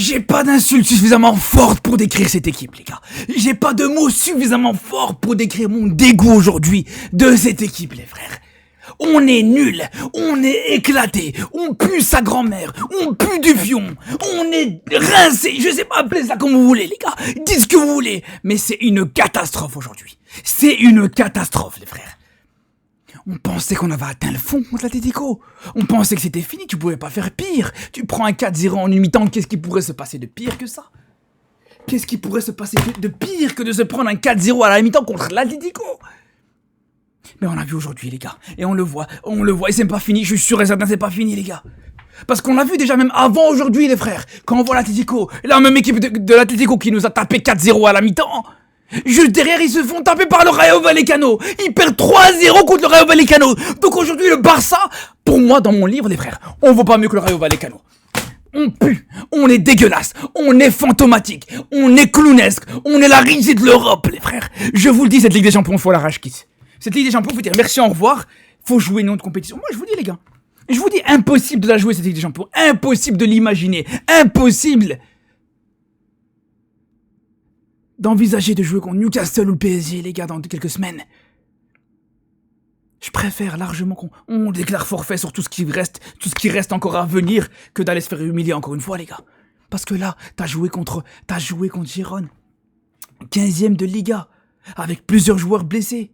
J'ai pas d'insultes suffisamment fortes pour décrire cette équipe, les gars. J'ai pas de mots suffisamment forts pour décrire mon dégoût aujourd'hui de cette équipe, les frères. On est nuls, on est éclatés, on pue sa grand-mère, on pue du fion, on est rincé, je sais pas, appelez ça comme vous voulez, les gars. Dites ce que vous voulez, mais c'est une catastrophe aujourd'hui. C'est une catastrophe, les frères. On pensait qu'on avait atteint le fond contre l'Atlético. On pensait que c'était fini, tu pouvais pas faire pire. Tu prends un 4-0 en une mi-temps, qu'est-ce qui pourrait se passer de pire que ça? Qu'est-ce qui pourrait se passer de pire que de se prendre un 4-0 à la mi-temps contre l'Atlético? Mais on l'a vu aujourd'hui, les gars. Et on le voit, et c'est pas fini, je suis sûr et certain, c'est pas fini, les gars. Parce qu'on l'a vu déjà même avant aujourd'hui, les frères. Quand on voit l'Atlético, la même équipe de l'Atlético qui nous a tapé 4-0 à la mi-temps. Juste derrière, ils se font taper par le Rayo Vallecano. Ils perdent 3-0 contre le Rayo Vallecano. Donc aujourd'hui, le Barça, pour moi, dans mon livre, les frères, on vaut pas mieux que le Rayo Vallecano. On pue, on est dégueulasse, on est fantomatique, on est clownesque, on est la risée de l'Europe, les frères. Je vous le dis, cette Ligue des Champions, faut la rage quitte. Cette Ligue des Champions, faut dire merci, au revoir, faut jouer une autre compétition. Moi, je vous dis, les gars, je vous dis, impossible de la jouer, cette Ligue des Champions, impossible de l'imaginer, impossible d'envisager de jouer contre Newcastle ou le PSG, les gars, dans quelques semaines. Je préfère largement qu'on déclare forfait sur tout ce qui reste encore à venir, que d'aller se faire humilier encore une fois, les gars. Parce que là, t'as joué contre Gérone. 15e de Liga, avec plusieurs joueurs blessés.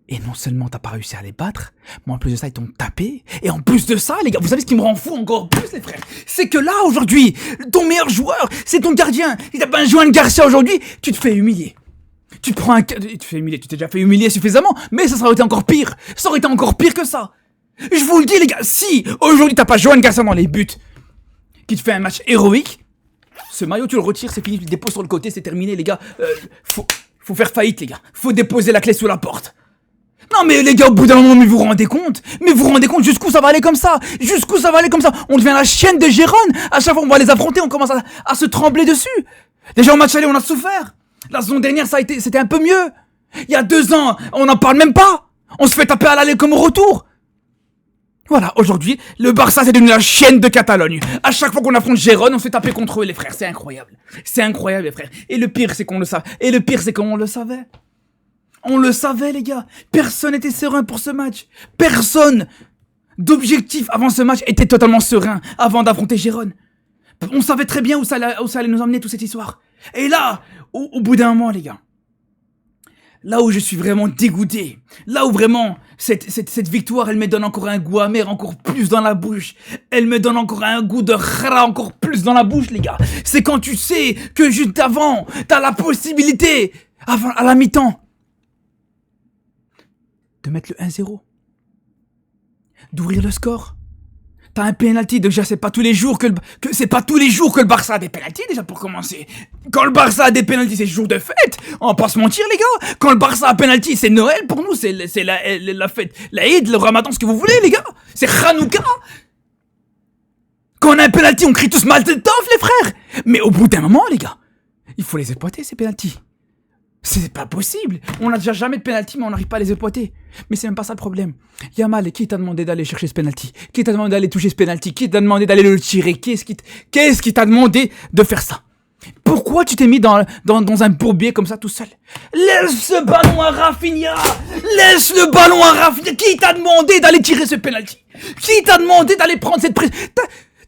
Et non seulement t'as pas réussi à les battre, mais en plus de ça, ils t'ont tapé. Et en plus de ça, les gars, vous savez ce qui me rend fou encore plus, les frères? C'est que là, aujourd'hui, ton meilleur joueur, c'est ton gardien. Si t'as pas un Joan Garcia aujourd'hui, tu te fais humilier. Tu te prends tu te fais humilier, tu t'es déjà fait humilier suffisamment, mais ça aurait été encore pire. Ça aurait été encore pire que ça. Je vous le dis, les gars, si aujourd'hui t'as pas Joan Garcia dans les buts, qui te fait un match héroïque, ce maillot, tu le retires, c'est fini, tu le déposes sur le côté, c'est terminé, les gars. Faut faire faillite, les gars. Faut déposer la clé sous la porte. Non mais les gars, au bout d'un moment, mais vous vous rendez compte jusqu'où ça va aller comme ça? Jusqu'où ça va aller comme ça? On devient la chienne de Gérone. À chaque fois qu'on va les affronter, on commence à se trembler dessus. Déjà au match aller, on a souffert. La saison dernière, c'était un peu mieux. Il y a 2 ans, on n'en parle même pas. On se fait taper à l'aller comme au retour. Voilà, aujourd'hui, le Barça c'est devenu la chienne de Catalogne. À chaque fois qu'on affronte Gérone, on se fait taper contre eux, les frères. C'est incroyable. C'est incroyable, les frères. Et le pire, c'est qu'on le savait. Et le pire, c'est qu'on le savait. On le savait, les gars. Personne n'était serein pour ce match. Personne d'objectif avant ce match était totalement serein avant d'affronter Gérone. On savait très bien où ça allait nous emmener toute cette histoire. Et là, au bout d'un moment, les gars, là où je suis vraiment dégoûté, là où vraiment cette victoire, elle me donne encore un goût amer, encore plus dans la bouche. Elle me donne encore un goût de khara, encore plus dans la bouche, les gars. C'est quand tu sais que juste avant, t'as la possibilité, à la mi-temps, de mettre le 1-0, d'ouvrir le score. T'as un penalty, déjà c'est pas tous les jours que le Barça a des penaltys, déjà pour commencer. Quand le Barça a des penaltys, c'est jour de fête. On va pas se mentir, les gars. Quand le Barça a penalty, c'est Noël pour nous, c'est la fête, l'Aïd, le Ramadan, ce que vous voulez, les gars. C'est Hanouka. Quand on a un penalty, on crie tous Mazel Tov, les frères. Mais au bout d'un moment, les gars, il faut les exploiter, ces penaltys. C'est pas possible. On n'a déjà jamais de penalty, mais on n'arrive pas à les exploiter. Mais c'est même pas ça le problème. Yamal, qui t'a demandé d'aller chercher ce penalty? Qui t'a demandé d'aller toucher ce penalty? Qui t'a demandé d'aller le tirer? Qu'est-ce qui t'a demandé de faire ça? Pourquoi tu t'es mis dans un bourbier comme ça tout seul? Laisse ce ballon à Rafinha! Laisse le ballon à Rafinha! Qui t'a demandé d'aller tirer ce penalty? Qui t'a demandé d'aller prendre cette prise?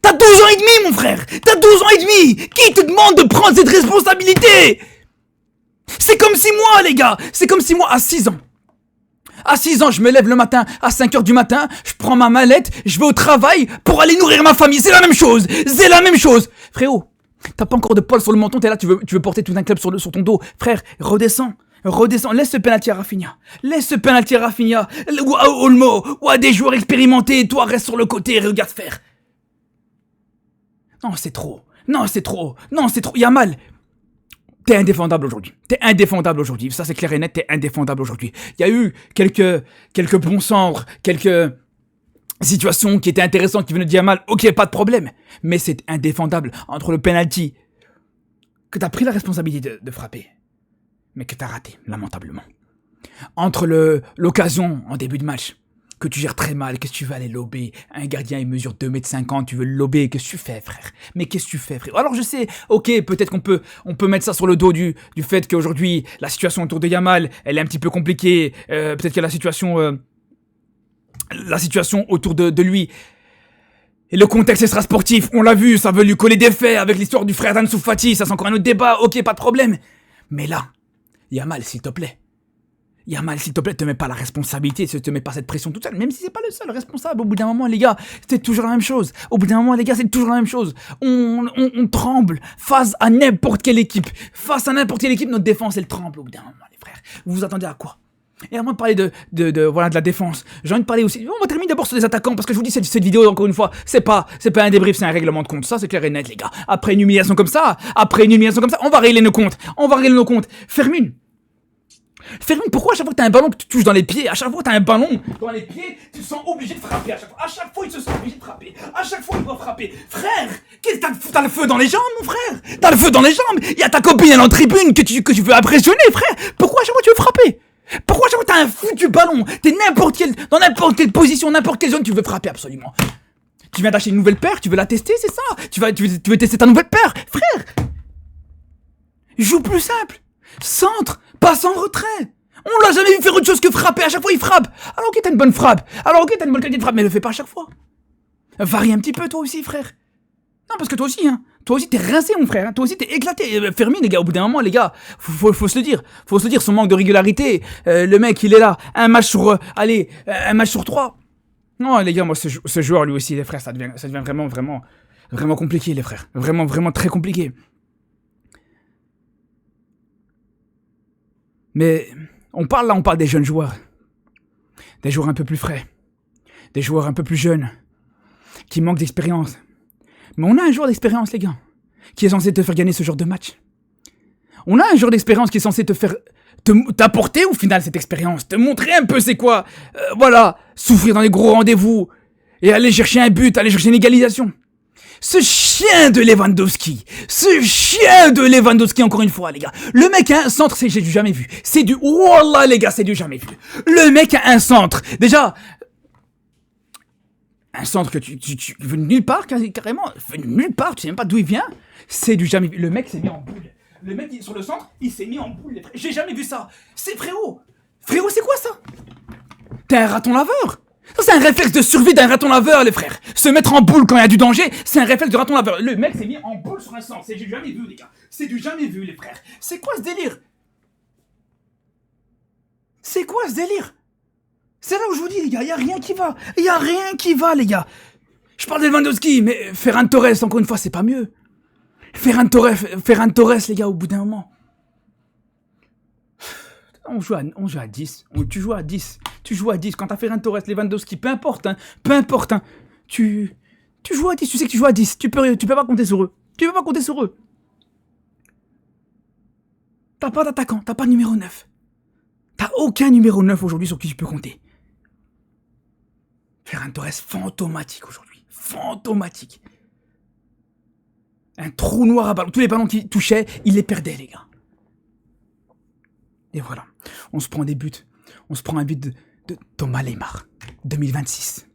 T'as 12 ans et demi, mon frère! T'as 12 ans et demi! Qui te demande de prendre cette responsabilité? C'est comme si moi, les gars, c'est comme si moi, à 6 ans, je me lève le matin à 5h du matin, je prends ma mallette, je vais au travail pour aller nourrir ma famille. C'est la même chose. Frérot, t'as pas encore de poils sur le menton, t'es là, tu veux porter tout un club sur ton dos. Frère, redescends, laisse ce penalty à Rafinha. Ou à Olmo, ou à des joueurs expérimentés, toi reste sur le côté et regarde faire. Non, c'est trop. Yamal. T'es indéfendable aujourd'hui. Ça, c'est clair et net, t'es indéfendable aujourd'hui. Il y a eu quelques bons centres, quelques situations qui étaient intéressantes qui venaient de Yamal. Ok, pas de problème. Mais c'est indéfendable entre le penalty que t'as pris la responsabilité de frapper, mais que t'as raté, lamentablement. Entre l'occasion en début de match que tu gères très mal, qu'est-ce que tu veux aller lober? Un gardien, il mesure 2,50 m, tu veux le lober, qu'est-ce que tu fais, frère? Mais qu'est-ce que tu fais, frère? Alors je sais, ok, peut-être on peut mettre ça sur le dos du fait qu'aujourd'hui, la situation autour de Yamal, elle est un petit peu compliquée, peut-être que la situation autour de lui, et le contexte extra-sportif, on l'a vu, ça veut lui coller des faits avec l'histoire du frère d'Ansu Fati, ça c'est encore un autre débat, ok, pas de problème. Mais là, Yamal, s'il te plaît, te mets pas la responsabilité, te mets pas cette pression toute seule, même si c'est pas le seul responsable. Au bout d'un moment, les gars, c'est toujours la même chose. On tremble face à n'importe quelle équipe. Notre défense, elle tremble au bout d'un moment, les frères. Vous vous attendez à quoi? Et avant de parler de la défense, j'ai envie de parler aussi. On va terminer d'abord sur les attaquants, parce que je vous dis, cette vidéo, encore une fois, c'est pas un débrief, c'est un règlement de compte. Ça, c'est clair et net, les gars. Après une humiliation comme ça, on va régler nos comptes. Fermine, pourquoi à chaque fois que t'as un ballon que tu touches dans les pieds, tu te sens obligé de frapper à chaque fois. À chaque fois, il se sent obligé de frapper. À chaque fois, il doit frapper. Frère, t'as le feu dans les jambes, mon frère. T'as le feu dans les jambes. Il y a ta copine, elle est en tribune, que tu veux impressionner, frère. Pourquoi à chaque fois tu veux frapper? Pourquoi à chaque fois t'as un foutu ballon? T'es dans n'importe quelle position, n'importe quelle zone, tu veux frapper absolument. Tu viens d'acheter une nouvelle paire, tu veux la tester, c'est ça? Tu veux tester ta nouvelle paire, frère. Joue plus simple. Centre, passe en retrait. On l'a jamais vu faire autre chose que frapper. À chaque fois, il frappe. Alors ok, t'as une bonne frappe. Alors ok, t'as une bonne qualité de frappe, mais le fais pas à chaque fois. Varie un petit peu, toi aussi, frère. Non, parce que toi aussi, t'es rincé, mon frère. Toi aussi, t'es éclaté. Fermine, les gars, au bout d'un moment, les gars, faut se le dire. Son manque de régularité. Le mec, il est là. Un match sur 3. Non, les gars, moi, ce joueur, lui aussi, les frères, ça devient vraiment, vraiment, vraiment compliqué, les frères. Vraiment, vraiment très compliqué. Mais on parle des jeunes joueurs. Des joueurs un peu plus frais. Des joueurs un peu plus jeunes. Qui manquent d'expérience. Mais on a un joueur d'expérience, les gars. Qui est censé te faire gagner ce genre de match. On a un joueur d'expérience qui est censé t'apporter au final cette expérience. Te montrer un peu c'est quoi. Souffrir dans les gros rendez-vous. Et aller chercher un but, aller chercher une égalisation. Ce chien de Lewandowski, encore une fois, les gars. Le mec a un centre, j'ai jamais vu. Wallah, les gars, c'est du jamais vu. Le mec a un centre. Déjà, un centre que tu veux nulle part, carrément. Nulle part, tu sais même pas d'où il vient. C'est du jamais vu. Le mec s'est mis en boule. Le mec, sur le centre, il s'est mis en boule. J'ai jamais vu ça. C'est frérot. Frérot, c'est quoi ça? T'es un raton laveur. Ça, c'est un réflexe de survie d'un raton laveur, les frères. Se mettre en boule quand il y a du danger, c'est un réflexe de raton laveur. Le mec s'est mis en boule sur un centre. C'est du jamais vu, les gars. C'est du jamais vu, les frères. C'est quoi ce délire? C'est là où je vous dis, les gars, il y a rien qui va. Les gars. Je parle de Lewandowski, mais Ferran Torres, encore une fois, c'est pas mieux. Ferran Torres, les gars, au bout d'un moment. On joue à 10. Tu joues à 10. Quand t'as Ferran Torres, Lewandowski, peu importe. Tu joues à 10. Tu sais que tu joues à 10. Tu peux pas compter sur eux. T'as pas d'attaquant. T'as pas de numéro 9. T'as aucun numéro 9 aujourd'hui sur qui tu peux compter. Ferran Torres, fantomatique aujourd'hui. Fantomatique. Un trou noir à ballon. Tous les ballons qu'il touchait, il les perdait, les gars. Et voilà. On se prend des buts. On se prend un but de Thomas Lemar. 2026,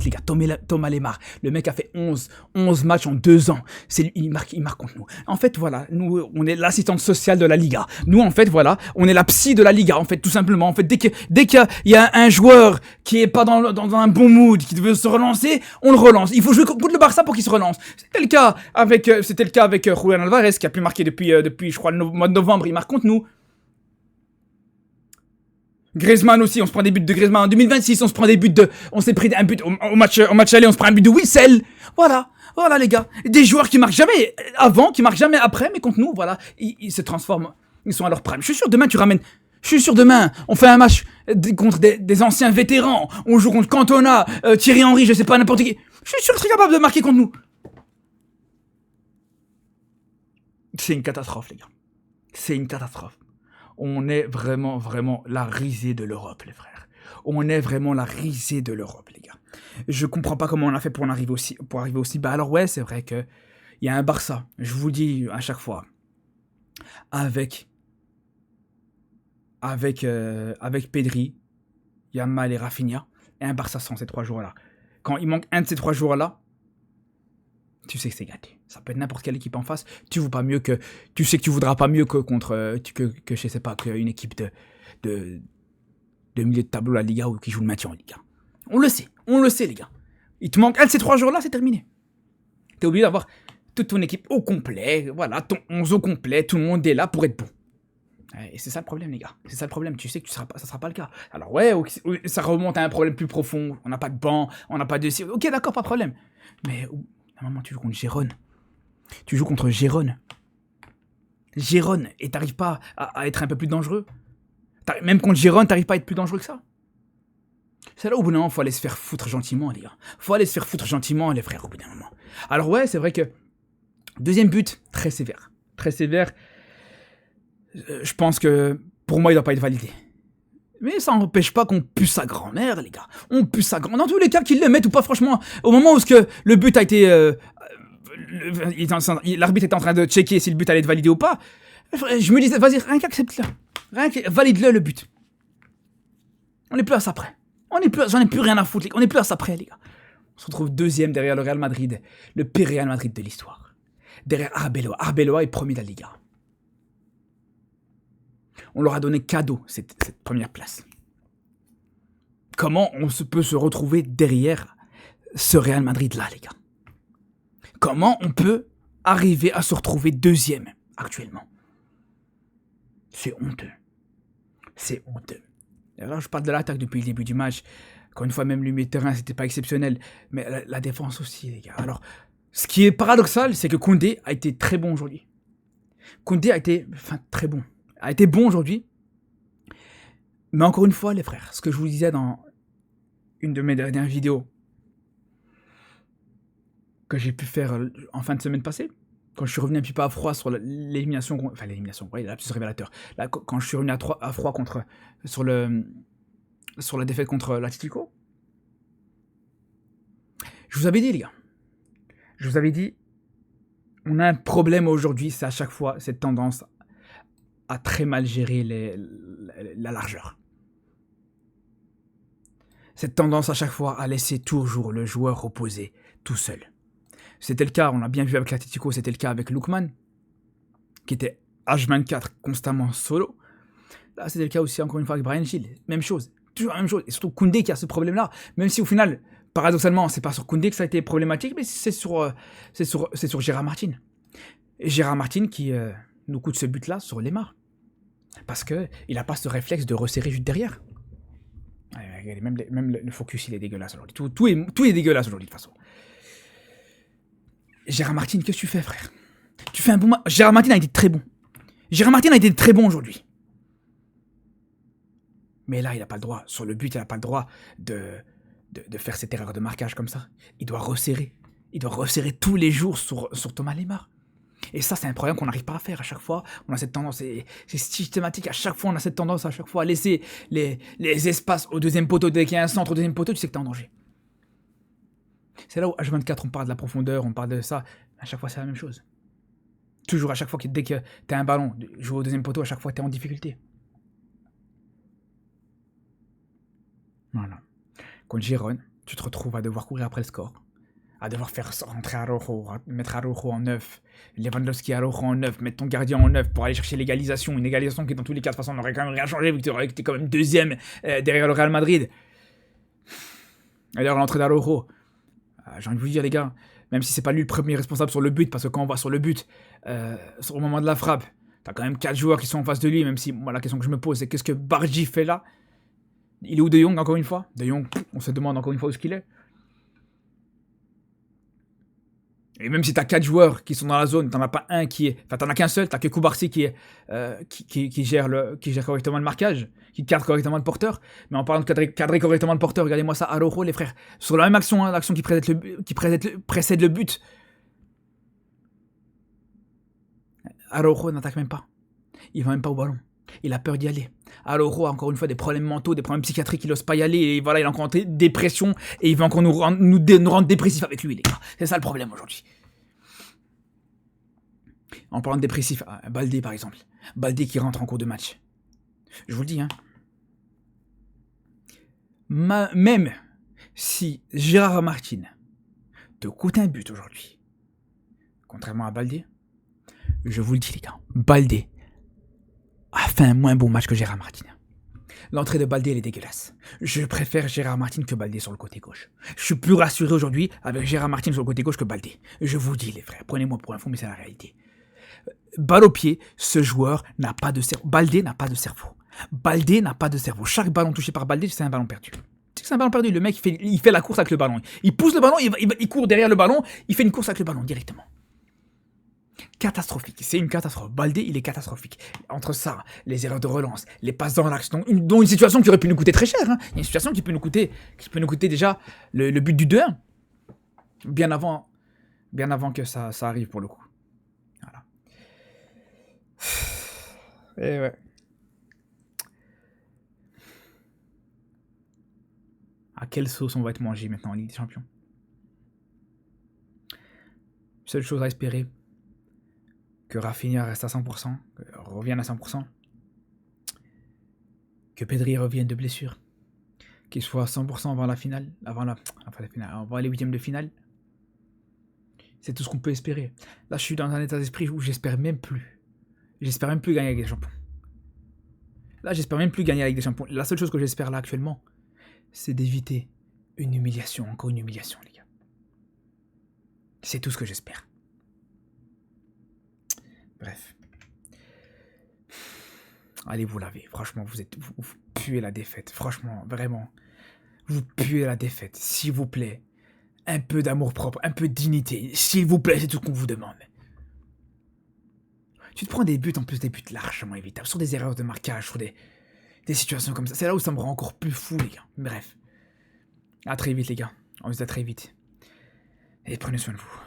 les gars. Thomas Lemar. Le mec a fait 11 matchs en 2 ans. Il marque contre nous. En fait, voilà. Nous, on est l'assistante sociale de la Liga. Nous, en fait, voilà. On est la psy de la Liga, en fait, tout simplement. En fait, dès qu'il y a un joueur qui est pas dans un bon mood, qui veut se relancer, on le relance. Il faut jouer contre le Barça pour qu'il se relance. C'était le cas avec Julián Álvarez, qui a plus marqué depuis, je crois, le mois de novembre. Il marque contre nous. Griezmann aussi, on se prend des buts de Griezmann. En 2026, on s'est pris un but au match aller, on se prend un but de Witsel. Voilà, les gars. Des joueurs qui marquent jamais avant, qui marquent jamais après, mais contre nous, voilà, ils se transforment. Ils sont à leur prime. Je suis sûr, demain, on fait un match contre des anciens vétérans. On joue contre Cantona, Thierry Henry, je sais pas, n'importe qui. Je suis sûr qu'ils seraient capables de marquer contre nous. C'est une catastrophe, les gars. C'est une catastrophe. On est vraiment, vraiment la risée de l'Europe, les frères. On est vraiment la risée de l'Europe, les gars. Je comprends pas comment on a fait pour arriver aussi bas. Alors ouais, c'est vrai que il y a un Barça, je vous dis à chaque fois, avec Pedri, Yamal et Rafinha. et un Barça sans ces 3 joueurs-là. Quand il manque un de ces 3 joueurs-là, tu sais que c'est gâté. Ça peut être n'importe quelle équipe en face. Tu sais que tu voudras pas mieux que contre que je sais pas qu'une équipe de milieu de tableau la Liga ou qui joue le maintien en Liga. On le sait les gars. Il te manque un de ces 3 joueurs-là, c'est terminé. T'es obligé d'avoir toute ton équipe au complet, voilà, ton 11 au complet, tout le monde est là pour être bon. Et c'est ça le problème, les gars. C'est ça le problème. Tu sais que ça sera pas le cas. Alors ouais, ça remonte à un problème plus profond. On n'a pas de banc, on n'a pas de... Ok, d'accord, pas de problème. Mais à un moment, tu joues contre Gérone. Tu joues contre Gérone. Gérone, et t'arrives pas à être un peu plus dangereux. Même contre Gérone, t'arrives pas à être plus dangereux que ça. C'est là au bout d'un moment, faut aller se faire foutre gentiment, les gars. Faut aller se faire foutre gentiment, les frères, au bout d'un moment. Alors ouais, c'est vrai que... Deuxième but, très sévère. Très sévère. Je pense que, pour moi, il doit pas être validé. Mais ça n'empêche pas qu'on pue sa grand-mère, les gars. On pue sa grand-mère. Dans tous les cas, qu'ils le mettent ou pas, franchement, au moment où le but a été... l'arbitre était en train de checker si le but allait être validé ou pas, je me disais, vas-y, rien qu'accepte-le. Valide-le, le but. On n'est plus à ça près. J'en ai plus rien à foutre, les gars. On n'est plus à ça près, les gars. On se retrouve deuxième derrière le Real Madrid. Le pire Real Madrid de l'histoire. Derrière Arbeloa. Arbeloa est premier de la Liga. On leur a donné cadeau cette première place. Comment on peut se retrouver derrière ce Real Madrid-là, les gars? Comment on peut arriver à se retrouver deuxième actuellement? C'est honteux. C'est honteux. Alors, je parle de l'attaque depuis le début du match. Encore une fois, même le milieu de terrain, c'était pas exceptionnel. Mais la défense aussi, les gars. Alors, ce qui est paradoxal, c'est que Koundé a été très bon aujourd'hui. Koundé a été très bon. A été bon aujourd'hui. Mais encore une fois, les frères, ce que je vous disais dans une de mes dernières vidéos que j'ai pu faire en fin de semaine passée, quand je suis revenu un petit peu à froid sur l'élimination, ouais, l'absus révélateur. Là, quand je suis revenu à froid sur la défaite contre l'Atlético, je vous avais dit, les gars, on a un problème aujourd'hui, c'est à chaque fois cette tendance à très mal gérer la largeur. Cette tendance à chaque fois à laisser toujours le joueur opposé tout seul. C'était le cas, on l'a bien vu avec l'Atlético, c'était le cas avec Lookman, qui était H24 constamment solo. Là, c'était le cas aussi encore une fois avec Bryan Gil. Même chose, toujours la même chose. Et surtout Koundé qui a ce problème-là, même si au final, paradoxalement, c'est pas sur Koundé que ça a été problématique, mais c'est sur Gérard Martin. Et Gérard Martin qui nous coûte ce but-là sur Lemar. Parce qu'il n'a pas ce réflexe de resserrer juste derrière. Même le focus, il est dégueulasse aujourd'hui. Tout est dégueulasse aujourd'hui, de toute façon. Gérard Martin, qu'est-ce que tu fais, frère? Tu fais un bon match. Gérard Martin a été très bon. Gérard Martin a été très bon aujourd'hui. Mais là, il n'a pas le droit. Sur le but, il n'a pas le droit de faire cette erreur de marquage comme ça. Il doit resserrer. Il doit resserrer tous les jours sur Thomas Lemar. Et ça, c'est un problème qu'on n'arrive pas à faire à chaque fois. On a cette tendance, c'est systématique. À chaque fois, on a cette tendance à chaque fois à laisser les espaces au deuxième poteau. Dès qu'il y a un centre au deuxième poteau, tu sais que t'es en danger. C'est là où H24, on parle de la profondeur, on parle de ça. À chaque fois, c'est la même chose. Toujours, à chaque fois, dès que tu as un ballon, jouer au deuxième poteau, à chaque fois, tu es en difficulté. Voilà. Contre Gérone, tu te retrouves à devoir courir après le score, à devoir faire rentrer Araujo, mettre Araujo en 9, Lewandowski Araujo en 9, mettre ton gardien en 9 pour aller chercher l'égalisation. Une égalisation qui, dans tous les cas, de toute façon, n'aurait quand même rien changé vu que tu étais quand même deuxième derrière le Real Madrid. Et d'ailleurs, l'entrée d'Araujo, j'ai envie de vous dire, les gars, même si c'est pas lui le premier responsable sur le but, parce que quand on va sur le but, au moment de la frappe, t'as quand même 4 joueurs qui sont en face de lui, même si moi, la question que je me pose, c'est qu'est-ce que Bargy fait là? Il est où De Jong, encore une fois? De Jong, on se demande encore une fois où est-ce qu'il est. Et même si t'as 4 joueurs qui sont dans la zone, t'en as pas un qui est... Enfin, t'en as qu'un seul, t'as que Koubarsi qui gère correctement le marquage, qui cadre correctement le porteur. Mais en parlant de cadrer correctement le porteur, regardez-moi ça, Araujo, les frères. Sur la même action, hein, l'action qui précède le but. Araujo n'attaque même pas. Il va même pas au ballon. Il a peur d'y aller. Araujo a encore une fois des problèmes mentaux, des problèmes psychiatriques, il n'ose pas y aller. Et voilà, il a encore une dépression et il va encore nous rendre dépressifs avec lui, les gars. C'est ça le problème aujourd'hui. En parlant de dépressif, Baldé par exemple. Baldé qui rentre en cours de match. Je vous le dis, hein. Même Si Gérard Martin te coûte un but aujourd'hui, contrairement à Baldé, je vous le dis les gars, Baldé a fait un moins bon match que Gérard Martin. L'entrée de Baldé, elle est dégueulasse. Je préfère Gérard Martin que Baldé sur le côté gauche. Je suis plus rassuré aujourd'hui avec Gérard Martin sur le côté gauche que Baldé. Je vous dis les frères, prenez-moi pour info, mais c'est la réalité. Balle au pied, ce joueur n'a pas de cerveau. Baldé n'a pas de cerveau. Baldé n'a pas de cerveau. Chaque ballon touché par Baldé, c'est un ballon perdu. C'est un ballon perdu. Le mec, il fait la course avec le ballon. Il pousse le ballon, il court derrière le ballon, il fait une course avec le ballon directement. Catastrophique, c'est une catastrophe. Baldé, il est catastrophique. Entre ça, les erreurs de relance, les passes dans l'axe, dont une situation qui aurait pu nous coûter très cher. Hein. Il y a une situation qui peut nous coûter déjà le but du 2-1. Bien avant que ça arrive pour le coup. Voilà. Et ouais. À quelle sauce on va être mangé maintenant en Ligue des Champions? Seule chose à espérer, que Rafinha reste à 100%, revienne à 100%, que Pedri revienne de blessure, qu'il soit à 100% avant la finale, avant les huitièmes de finale. C'est tout ce qu'on peut espérer. Là, je suis dans un état d'esprit où j'espère même plus gagner avec des champions. Là, j'espère même plus gagner avec des champions. La seule chose que j'espère là actuellement, c'est d'éviter une humiliation, encore une humiliation, les gars. C'est tout ce que j'espère. Bref. Allez vous laver. Franchement, vous puez la défaite. Franchement, vraiment. Vous puez la défaite. S'il vous plaît. Un peu d'amour propre, un peu de dignité. S'il vous plaît, c'est tout ce qu'on vous demande. Tu te prends des buts, en plus des buts largement évitables. Sur des erreurs de marquage, sur des situations comme ça. C'est là où ça me rend encore plus fou, les gars. Bref. À très vite, les gars. On se dit à très vite. Et prenez soin de vous.